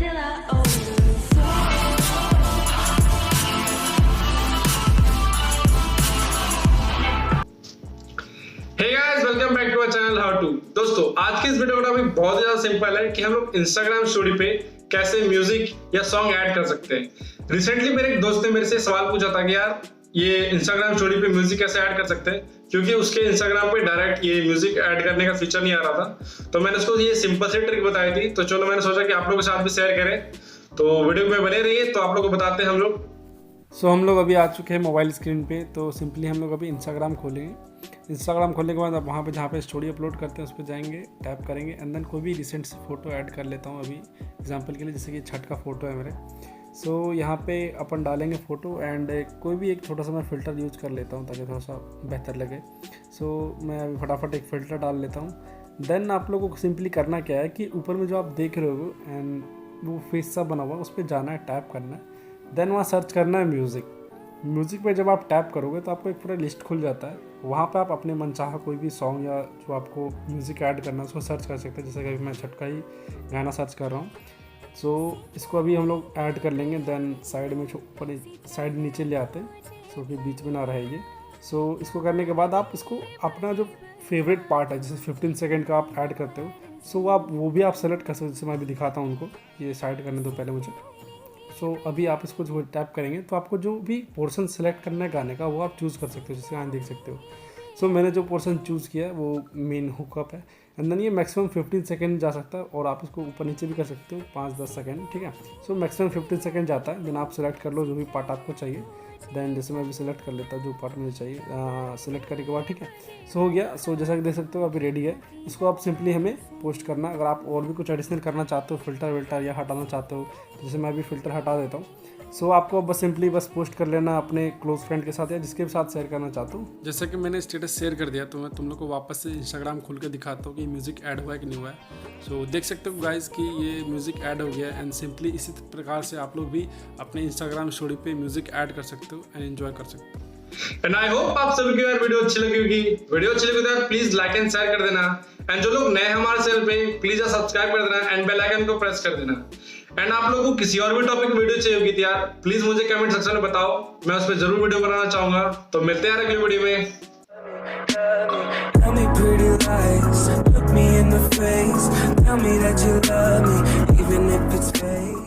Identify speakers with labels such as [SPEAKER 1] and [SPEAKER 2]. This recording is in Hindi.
[SPEAKER 1] Hey guys, welcome back to our channel how to. दोस्तों, आज की इस वीडियो का टॉपिक बहुत ज्यादा सिंपल है कि हम लोग इंस्टाग्राम स्टोरी पे कैसे म्यूजिक या सॉन्ग ऐड कर सकते हैं। रिसेंटली मेरे एक दोस्त ने मेरे से सवाल पूछा था कि यार ये इंस्टाग्राम स्टोरी पे म्यूजिक कैसे ऐड कर सकते हैं, क्योंकि उसके इंस्टाग्राम पे डायरेक्ट ये म्यूजिक ऐड करने का फीचर नहीं आ रहा था। तो मैंने उसको ये सिंपल सी ट्रिक बताई थी, तो चलो मैंने सोचा कि आप लोगों के साथ भी शेयर करें। तो वीडियो में बने रहिए, तो आप लोग को बताते हैं हम लोग।
[SPEAKER 2] हम लोग अभी आ चुके हैं मोबाइल स्क्रीन पे। तो सिंपली हम लोग अभी इंस्टाग्राम खोलेंगे। इंस्टाग्राम खोलने के बाद अब वहाँ पे जहाँ पे स्टोरी अपलोड करते हैं उस पर जाएंगे, टैप करेंगे एंड देन कोई भी रिसेंट सी फ़ोटो ऐड कर लेता हूँ अभी एग्जांपल के लिए, जैसे कि छठ का फ़ोटो है मेरे। यहाँ पे अपन डालेंगे फ़ोटो एंड कोई भी एक छोटा सा मैं फ़िल्टर यूज़ कर लेता हूँ ताकि थोड़ा सा बेहतर लगे। मैं अभी फटाफट एक फ़िल्टर डाल लेता हूँ। देन आप लोगों को सिंपली करना क्या है कि ऊपर में जो आप देख रहे हो एंड वो फेस सा बना हुआ उस पर जाना है, टैप करना है, देन वहाँ सर्च करना है म्यूज़िक पे जब आप टैप करोगे तो आपको एक पूरा लिस्ट खुल जाता है। वहाँ पे आप अपने मनचाहा कोई भी सॉन्ग या जो आपको म्यूज़िक ऐड करना है उसको सर्च कर सकते हैं। जैसे कि अभी मैं छठ का ही गाना सर्च कर रहा हूँ। इसको अभी हम लोग ऐड कर लेंगे। देन साइड में ऊपर साइड नीचे ले आते हैं कि बीच में ना रहे ये। इसको करने के बाद आप इसको अपना जो फेवरेट पार्ट है, जैसे 15 सेकेंड का आप ऐड करते हो, आप वो भी आप सेलेक्ट कर सकते हो। जैसे मैं अभी दिखाता हूँ उनको, ये साइड करने दो पहले मुझे। अभी आप इसको जो टैप करेंगे तो आपको जो भी पोर्शन सेलेक्ट करना है गाने का वो आप चूज़ कर सकते हो, जैसे यहाँ देख सकते हो। मैंने जो पोर्शन चूज़ किया है वो मेन हुकअप है एंड देन ये मैक्सिमम 15 सेकंड जा सकता है और आप इसको ऊपर नीचे भी कर सकते हो 5-10 सेकंड, ठीक है। मैक्सिमम 15 सेकंड जाता है। देन आप सेलेक्ट कर लो जो भी पार्ट आपको चाहिए। देन जैसे मैं अभी सेलेक्ट कर लेता हूँ जो पार्ट मुझे चाहिए, सेलेक्ट करने के बाद ठीक है। हो गया। जैसा कि देख सकते हो अभी रेडी है। इसको आप सिंपली हमें पोस्ट करना। अगर आप और भी कुछ एडिशनल करना चाहते हो, फ़िल्टर या हटाना चाहते हो, तो जैसे मैं अभी फ़िल्टर हटा देता हूँ। आपको बस सिंपली पोस्ट कर लेना अपने क्लोज फ्रेंड के साथ या जिसके भी साथ शेयर करना चाहते हो। जैसा कि मैंने स्टेटस शेयर कर दिया तो मैं तुम लोग को वापस से इंस्टाग्राम खोल के दिखाता हूँ कि म्यूज़िक ऐड हुआ है कि नहीं हुआ है। देख सकते हो गाइस कि ये म्यूज़िक ऐड हो गया है एंड सिंपली इसी प्रकार से आप लोग भी अपने इंस्टाग्राम स्टोरी पे म्यूज़िक ऐड कर सकते हो एंड एंजॉय कर सकते हो।
[SPEAKER 1] एंड आई होप आप सभी को यार वीडियो अच्छी लगी होगी। वीडियो अच्छी लगी तो यार प्लीज लाइक एंड शेयर कर देना एंड जो लोग नए हमारे चैनल पे प्लीज यार सब्सक्राइब कर देना एंड बेल आइकन को प्रेस कर देना। एंड आप लोगों को किसी और भी टॉपिक वीडियो चाहिए होगी तो यार प्लीज मुझे कमेंट सेक्शन में बताओ, मैं उस पर जरूर वीडियो बनाना चाहूंगा। तो मिलते हैं यार अगली वीडियो में। Tell me pretty lies, look me in the face, tell me that you love me, even if it's fake.